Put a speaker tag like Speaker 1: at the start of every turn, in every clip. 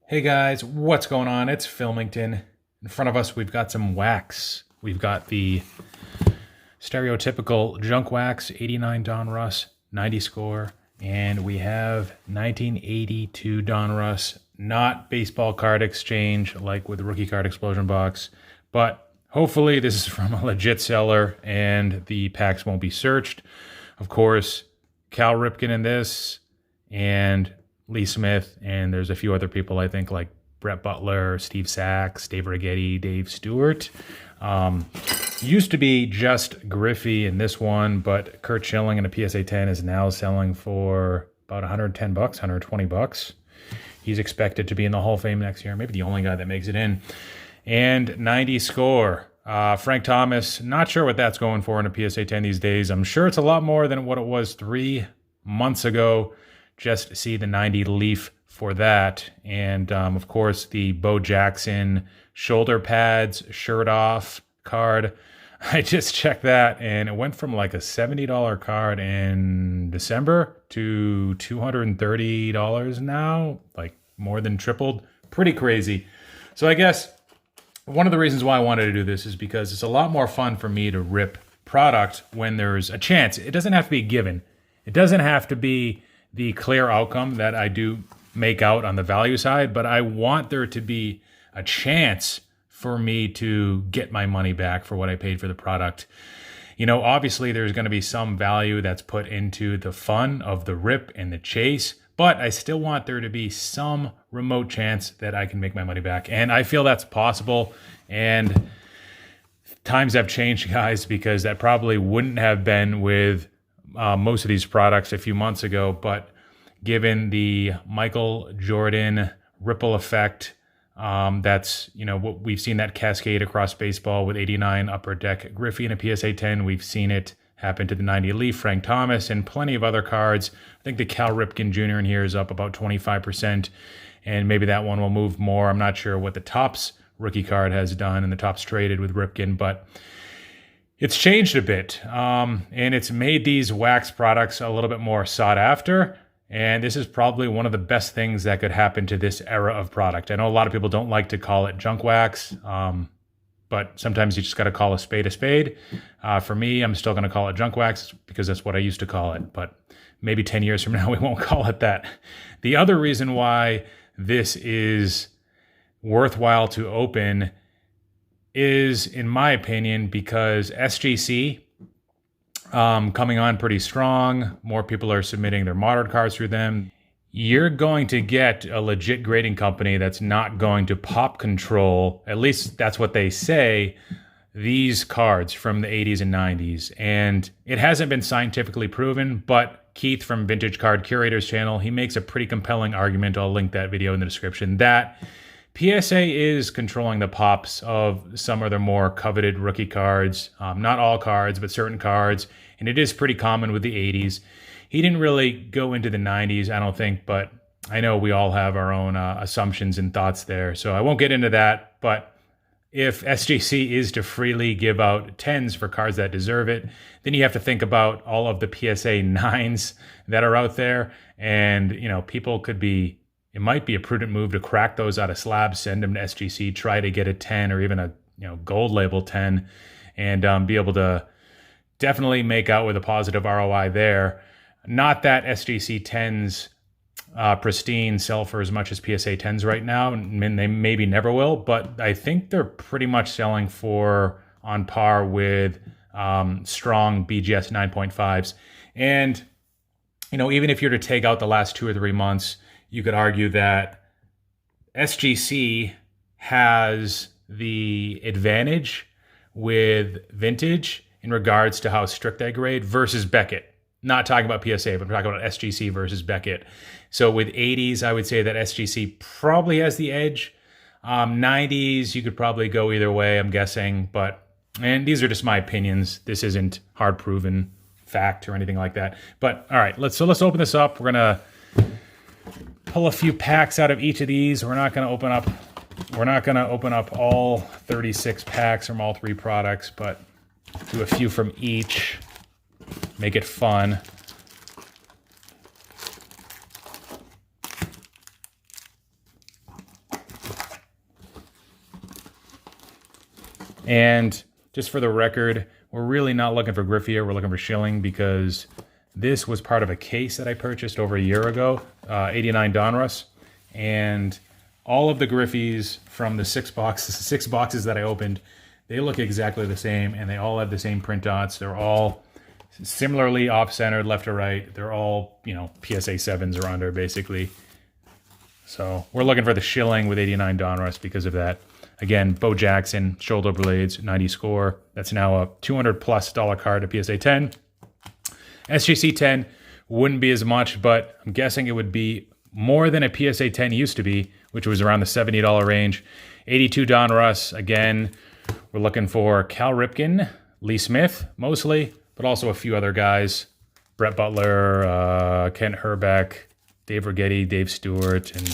Speaker 1: Hey guys, what's going on? It's Filmington. In front of us, we've got some wax. We've got the stereotypical junk wax, 89 Don Russ, 90 score, and we have 1982 Don Russ, not baseball card exchange like with the rookie card explosion box, but hopefully this is from a legit seller and the packs won't be searched. Of course, Cal Ripken in this, and Lee Smith, and there's a few other people, I think, like Brett Butler, Steve Sachs, Dave Righetti, Dave Stewart. Used to be just Griffey in this one, but Kurt Schilling in a PSA 10 is now selling for about 110 bucks, 120 bucks. He's expected to be in the Hall of Fame next year, maybe the only guy that makes it in. And 90 score. Frank Thomas, not sure what that's going for in a PSA 10 these days. I'm sure it's a lot more than what it was 3 months ago. Just see the 90 Leaf for that. And of course, the Bo Jackson shoulder pads, shirt off card. I just checked that and it went from like a $70 card in December to $230 now, like more than tripled. Pretty crazy. So I guess one of the reasons why I wanted to do this is because it's a lot more fun for me to rip product when there's a chance. It doesn't have to be given. It doesn't have to be the clear outcome that I do make out on the value side, but I want there to be a chance for me to get my money back for what I paid for the product. You know, obviously there's going to be some value that's put into the fun of the rip and the chase, but I still want there to be some remote chance that I can make my money back. And I feel that's possible. And times have changed, guys, because that probably wouldn't have been with most of these products a few months ago, but given the Michael Jordan ripple effect, that's, you know, what we've seen that cascade across baseball with 89 Upper Deck Griffey and a PSA 10. We've seen it happen to the 90 Leaf, Frank Thomas, and plenty of other cards. I think the Cal Ripken Jr. in here is up about 25%, and maybe that one will move more. I'm not sure what the Topps rookie card has done and the Topps traded with Ripken, but it's changed a bit, and it's made these wax products a little bit more sought after, and this is probably one of the best things that could happen to this era of product. I know a lot of people don't like to call it junk wax, but sometimes you just got to call a spade a spade. For me, I'm still going to call it junk wax because that's what I used to call it, but maybe 10 years from now, we won't call it that. The other reason why this is worthwhile to open is, in my opinion, because SGC coming on pretty strong. More people are submitting their modern cards through them. You're going to get a legit grading company that's not going to pop control, at least that's what they say, these cards from the 80s and 90s. And it hasn't been scientifically proven, but Keith from Vintage Card Curators channel, he makes a pretty compelling argument. I'll link that video in the description, that PSA is controlling the pops of some of their more coveted rookie cards. Not all cards, but certain cards. And it is pretty common with the 80s. He didn't really go into the 90s, I don't think, but I know we all have our own assumptions and thoughts there. So I won't get into that. But if SGC is to freely give out 10s for cards that deserve it, then you have to think about all of the PSA 9s that are out there. And, you know, people could be... It might be a prudent move to crack those out of slabs, send them to SGC, try to get a 10 or even a gold label 10, and be able to definitely make out with a positive ROI there. Not that SGC 10s pristine sell for as much as PSA 10s right now, and they maybe never will, but I think they're pretty much selling for on par with strong BGS 9.5s. And, you know, even if you're to take out the last 2 or 3 months, you could argue that SGC has the advantage with vintage in regards to how strict they grade versus Beckett. Not talking about PSA, but we're talking about SGC versus Beckett. So with 80s, I would say that SGC probably has the edge. 90s, you could probably go either way, I'm guessing. And these are just my opinions. This isn't hard proven fact or anything like that. But all right, let's open this up. We're gonna pull a few packs out of each of these. We're not going to open up all 36 packs from all 3 products, but do a few from each. Make it fun. And just for the record, we're really not looking for Griff here. We're looking for Schilling because this was part of a case that I purchased over a year ago, 89 Donruss. And all of the Griffies from the six boxes that I opened, they look exactly the same, and they all have the same print dots. They're all similarly off-centered, left to right. They're all, PSA 7s or under, basically. So we're looking for the Schilling with 89 Donruss because of that. Again, Bo Jackson, shoulder blades, 90 score. That's now a $200+ card to PSA 10. SGC 10 wouldn't be as much, but I'm guessing it would be more than a PSA 10 used to be, which was around the $70 range. 82 Donruss. Again, we're looking for Cal Ripken, Lee Smith, mostly, but also a few other guys. Brett Butler, Kent Herbeck, Dave Righetti, Dave Stewart, and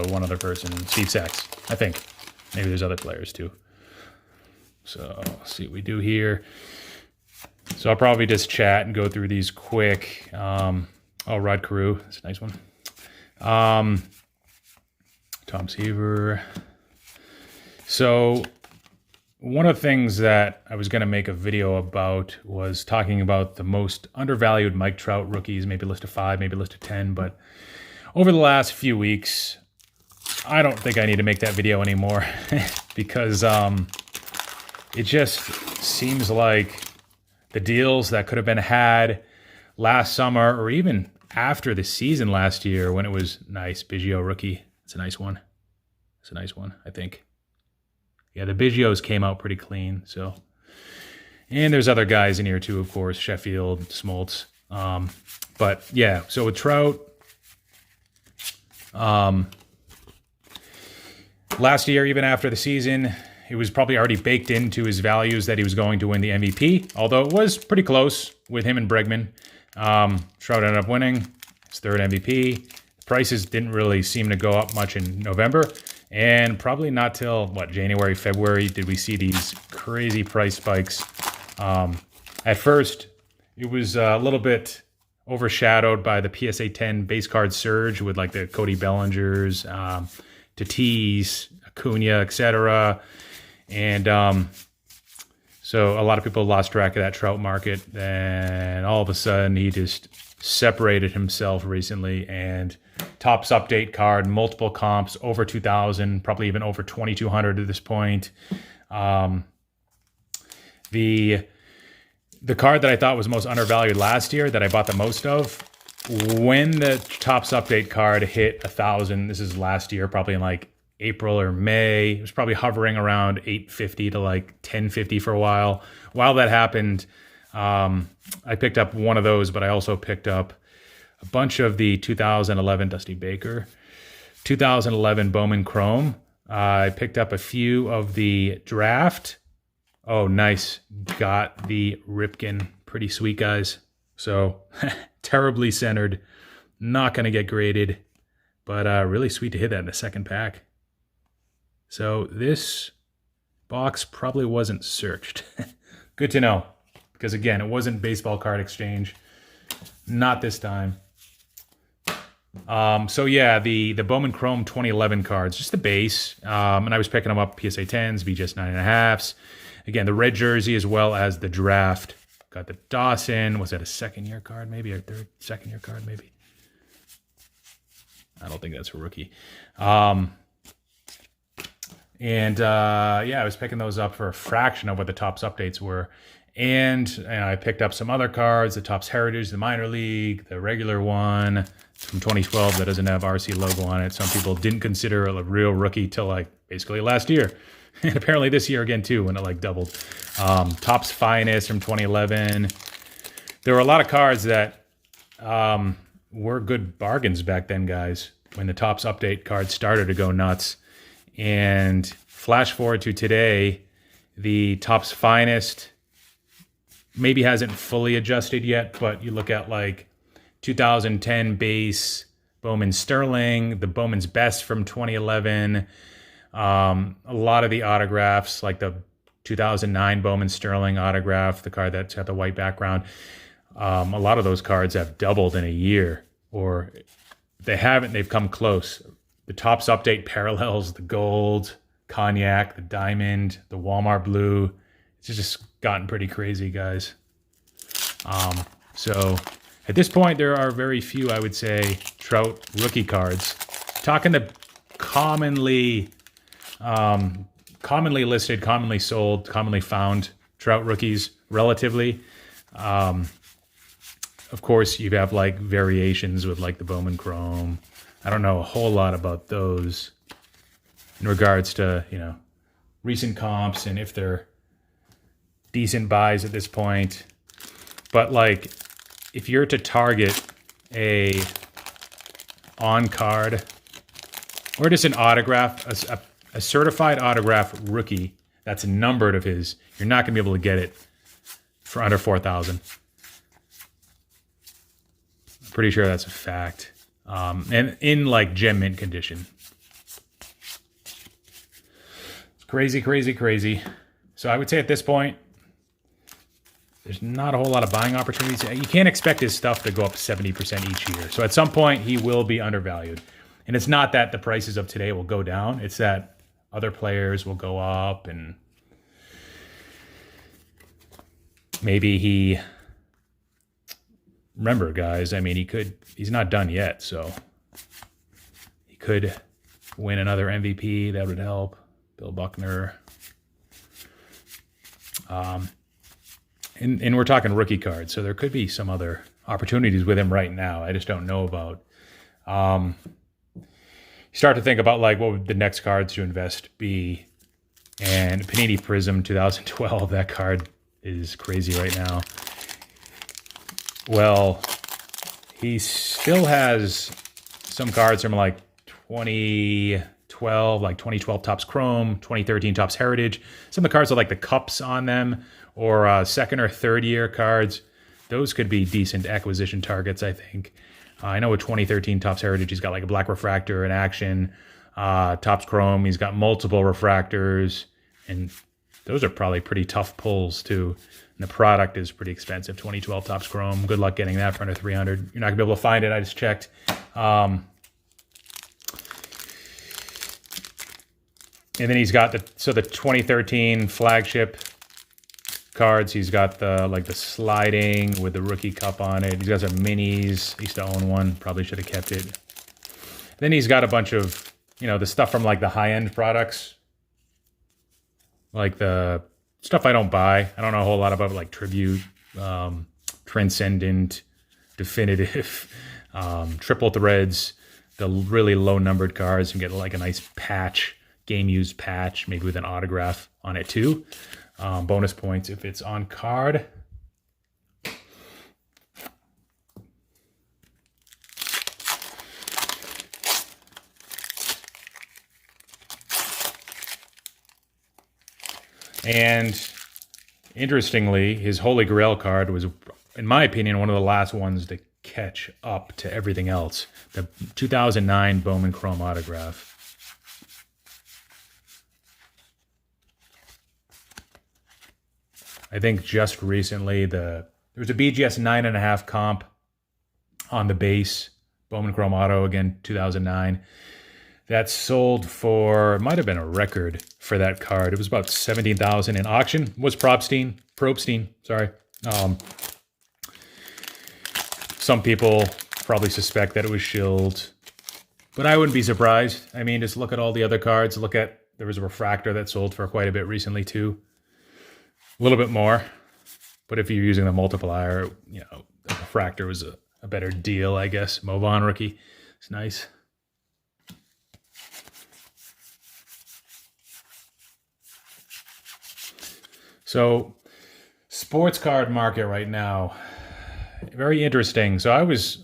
Speaker 1: one other person, Steve Sachs, I think. Maybe there's other players too. So let's see what we do here. So I'll probably just chat and go through these quick. Rod Carew, that's a nice one. Tom Seaver. So one of the things that I was going to make a video about was talking about the most undervalued Mike Trout rookies, maybe a list of 5, maybe a list of 10. But over the last few weeks, I don't think I need to make that video anymore because it just seems like the deals that could have been had last summer or even after the season last year when it was nice. Biggio rookie. It's a nice one. It's a nice one, I think. Yeah, the Biggios came out pretty clean. So, and there's other guys in here too, of course, Sheffield, Smoltz. But yeah, so with Trout, last year, even after the season, it was probably already baked into his values that he was going to win the MVP, although it was pretty close with him and Bregman. Trout ended up winning his 3rd MVP. The prices didn't really seem to go up much in November. And probably not till, January, February, did we see these crazy price spikes. At first, it was a little bit overshadowed by the PSA 10 base card surge with the Cody Bellingers, Tatis, Acuna, etc. And so a lot of people lost track of that Trout market. And all of a sudden, he just separated himself recently, and Topps update card, multiple comps, over 2,000, probably even over 2,200 at this point. The card that I thought was most undervalued last year, that I bought the most of, when the Topps update card hit 1,000, this is last year, probably in April or May, it was probably hovering around 850 to 1050 for a while. While that happened, I picked up one of those, but I also picked up a bunch of the 2011 Dusty Baker, 2011 Bowman Chrome. I picked up a few of the draft. Oh, nice. Got the Ripken. Pretty sweet, guys. So terribly centered. Not going to get graded, but really sweet to hit that in the second pack. So this box probably wasn't searched. Good to know. Because again, it wasn't baseball card exchange. Not this time. So yeah, the Bowman Chrome 2011 cards, just the base. And I was picking them up PSA 10s, VGS 9.5s. Again, the red jersey as well as the draft. Got the Dawson. Was that a second-year card maybe? Or second-year card maybe? I don't think that's a rookie. Yeah, I was picking those up for a fraction of what the Topps updates were. And I picked up some other cards, the Topps Heritage, the Minor League, the regular one from 2012 that doesn't have RC logo on it. Some people didn't consider it a real rookie till basically last year. And apparently this year again too, when it doubled. Topps Finest from 2011. There were a lot of cards that were good bargains back then, guys, when the Topps update cards started to go nuts. And flash forward to today, the Topps Finest maybe hasn't fully adjusted yet, but you look at 2010 base Bowman Sterling, the Bowman's Best from 2011, a lot of the autographs, like the 2009 Bowman Sterling autograph, the card that's got the white background, a lot of those cards have doubled in a year, or if they haven't, they've come close. The Topps update parallels the gold, cognac, the diamond, the Walmart blue. It's just gotten pretty crazy, guys. So at this point, there are very few, I would say, Trout rookie cards. Talking the commonly listed, commonly sold, commonly found Trout rookies, relatively. Of course, you have like variations with like the Bowman Chrome. I don't know a whole lot about those in regards to, you know, recent comps and if they're decent buys at this point. But like, if you're to target a on-card or just an autograph, a certified autograph rookie that's numbered of his, you're not going to be able to get it for under 4,000. I'm pretty sure that's a fact. And in like gem mint condition. It's crazy, crazy, crazy. So I would say at this point, there's not a whole lot of buying opportunities. You can't expect his stuff to go up 70% each year. So at some point, he will be undervalued. And it's not that the prices of today will go down. It's that other players will go up and maybe he... Remember, guys, I mean, he's not done yet, so he could win another MVP. That would help. Bill Buckner. And we're talking rookie cards, so there could be some other opportunities with him right now. I just don't know about. You start to think about, like, what would the next cards to invest be? And Panini Prism 2012, that card is crazy right now. Well, he still has some cards from like 2012, like 2012 Topps Chrome, 2013 Topps Heritage. Some of the cards with like the cups on them or second or third year cards. Those could be decent acquisition targets, I think. I know with 2013 Topps Heritage, he's got like a black refractor in action. Topps Chrome, he's got multiple refractors. And those are probably pretty tough pulls too. And the product is pretty expensive. 2012 Topps Chrome. Good luck getting that for under 300. You're not gonna be able to find it. I just checked. And then he's got the 2013 flagship cards. He's got the sliding with the rookie cup on it. He's got some minis. He used to own one. Probably should have kept it. Then he's got a bunch of, you know, the stuff from like the high-end products. Like the stuff I don't buy. I don't know a whole lot about, like Tribute, Transcendent, Definitive, Triple Threads, the really low numbered cards. You can get like a nice patch, game used patch, maybe with an autograph on it too. Bonus points if it's on card. And interestingly, his Holy Grail card was, in my opinion, one of the last ones to catch up to everything else. The 2009 Bowman Chrome autograph. I think just recently there was a BGS 9.5 comp on the base. Bowman Chrome Auto, again, 2009. That sold for, it might have been a record for that card. It was about $17,000 in auction. It was Probstein, sorry. Some people probably suspect that it was shilled, but I wouldn't be surprised. I mean, just look at all the other cards. There was a refractor that sold for quite a bit recently too. A little bit more, but if you're using the multiplier, you know, the refractor was a better deal, I guess. Movon rookie, it's nice. So, sports card market right now, very interesting. So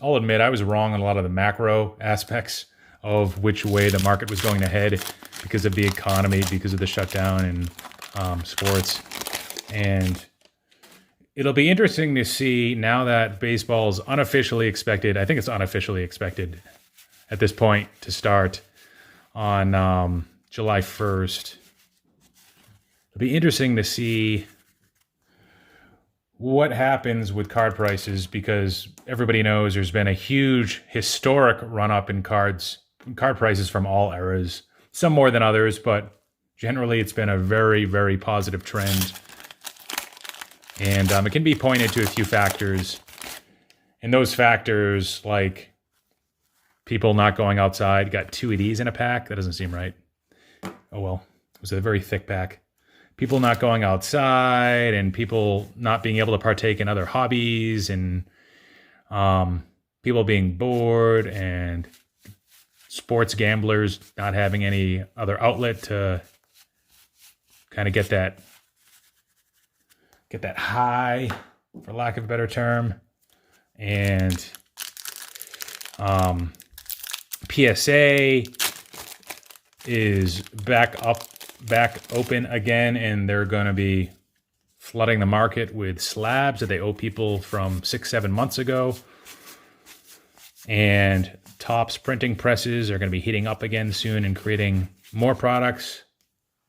Speaker 1: I'll admit I was wrong on a lot of the macro aspects of which way the market was going to head because of the economy, because of the shutdown in sports. And it'll be interesting to see now that baseball's unofficially expected, I think it's unofficially expected at this point to start on July 1st. It'll be interesting to see what happens with card prices because everybody knows there's been a huge historic run up in card prices from all eras. Some more than others, but Generally, it's been a very, very positive trend. And it can be pointed to a few factors. And those factors, like people not going outside, got 2 of these in a pack. That doesn't seem right. Oh, well, it was a very thick pack. People not going outside and people not being able to partake in other hobbies and people being bored and sports gamblers not having any other outlet to kind of get that high, for lack of a better term. And PSA is back open again, and they're going to be flooding the market with slabs that they owe people from 6-7 months ago. And Topps printing presses are going to be heating up again soon and creating more products,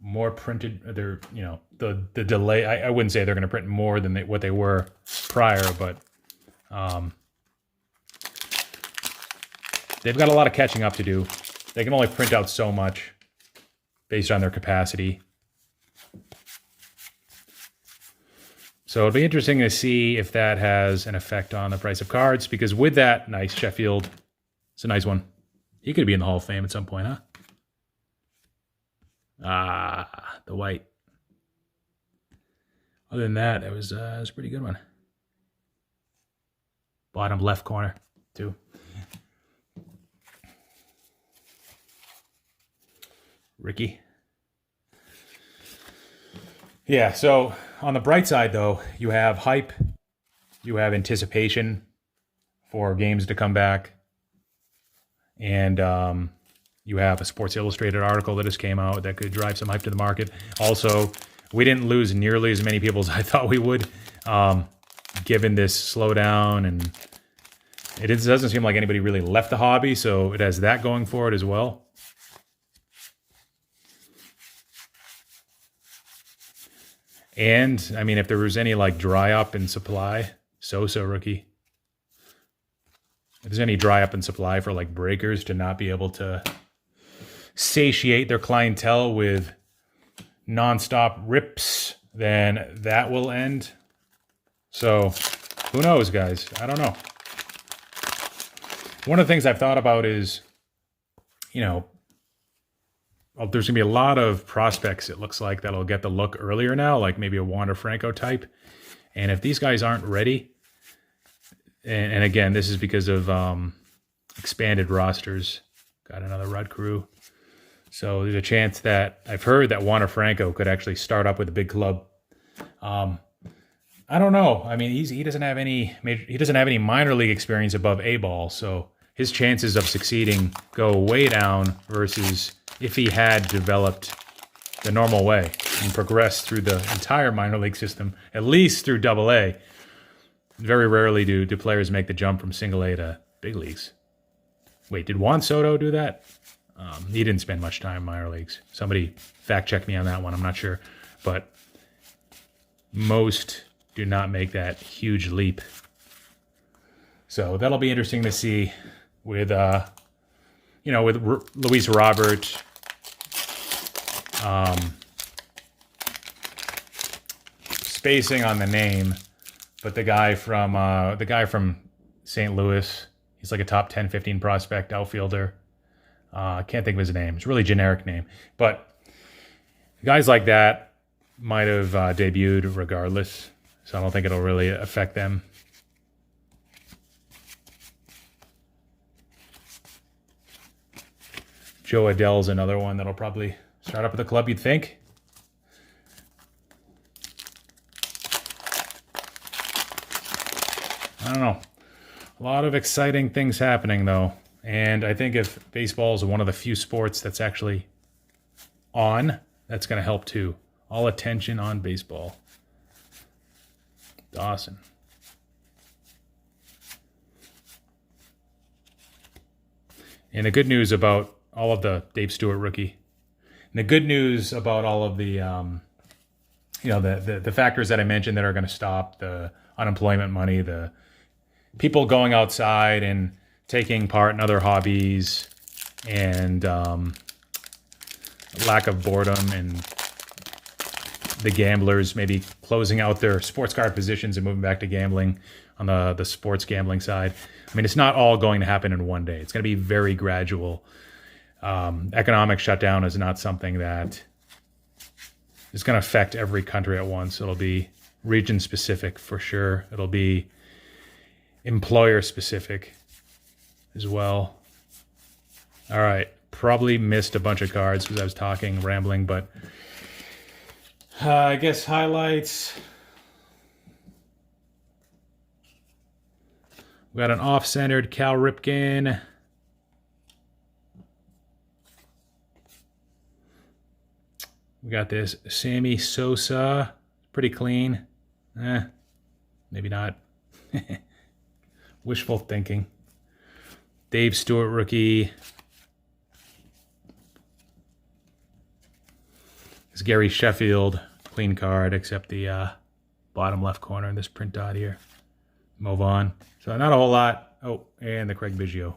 Speaker 1: more printed. They're, you know, the delay. I wouldn't say they're going to print more than what they were prior, but they've got a lot of catching up to do. They can only print out so much based on their capacity. So it'll be interesting to see if that has an effect on the price of cards, because with that, nice Sheffield, it's a nice one. He could be in the Hall of Fame at some point, huh? Ah, the white. Other than that, it was a pretty good one. Bottom left corner, too. Ricky. Yeah, so on the bright side, though, you have hype, you have anticipation for games to come back, and you have a Sports Illustrated article that just came out that could drive some hype to the market. Also, we didn't lose nearly as many people as I thought we would, given this slowdown, and it doesn't seem like anybody really left the hobby, so it has that going for it as well. And, I mean, if there was any, like, dry up in supply, Sosa rookie. If there's any dry up in supply for, like, breakers to not be able to satiate their clientele with nonstop rips, then that will end. So, who knows, guys? I don't know. One of the things I've thought about is, you know, there's going to be a lot of prospects, it looks like, that'll get the look earlier now, like maybe a Wander Franco type. And if these guys aren't ready, and again, this is because of expanded rosters, got another Rudd crew. So there's a chance that I've heard that Wander Franco could actually start up with a big club. I don't know. I mean, he doesn't have any minor league experience above A ball, so his chances of succeeding go way down versus if he had developed the normal way and progressed through the entire minor league system, at least through Double A. Very rarely do players make the jump from Single A to big leagues. Wait, did Juan Soto do that? He didn't spend much time in minor leagues. Somebody fact check me on that one. I'm not sure. But most do not make that huge leap. So that'll be interesting to see with, with Luis Robert. Spacing on the name, but the guy from St. Louis, he's like a top 10, 15 prospect outfielder. I can't think of his name. It's a really generic name, but guys like that might have debuted regardless, so I don't think it'll really affect them. Joe Adell's another one that'll probably start up at the club, you'd think. I don't know. A lot of exciting things happening, though. And I think if baseball is one of the few sports that's actually on, that's going to help too. All attention on baseball. Dawson. And the good news about all of the Dave Stewart rookie. And the good news about all of the, the factors that I mentioned that are going to stop the unemployment money, the people going outside and taking part in other hobbies, and lack of boredom and the gamblers maybe closing out their sports card positions and moving back to gambling on the sports gambling side. I mean, it's not all going to happen in one day. It's going to be very gradual. Economic shutdown is not something that is going to affect every country at once. It'll be region specific for sure. It'll be employer specific as well. All right. Probably missed a bunch of cards because I was talking, rambling, but I guess highlights. We got an off-centered Cal Ripken. We got this Sammy Sosa. Pretty clean. Maybe not. Wishful thinking. Dave Stewart rookie. It's Gary Sheffield. Clean card, except the bottom left corner in this print dot here. Move on. So not a whole lot. Oh, and the Craig Biggio.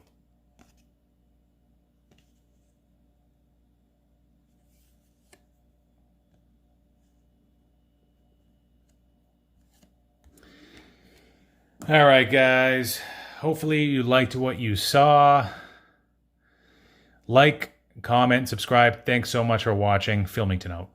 Speaker 1: All right, guys. Hopefully you liked what you saw. Like, comment, subscribe. Thanks so much for watching. Filmington out.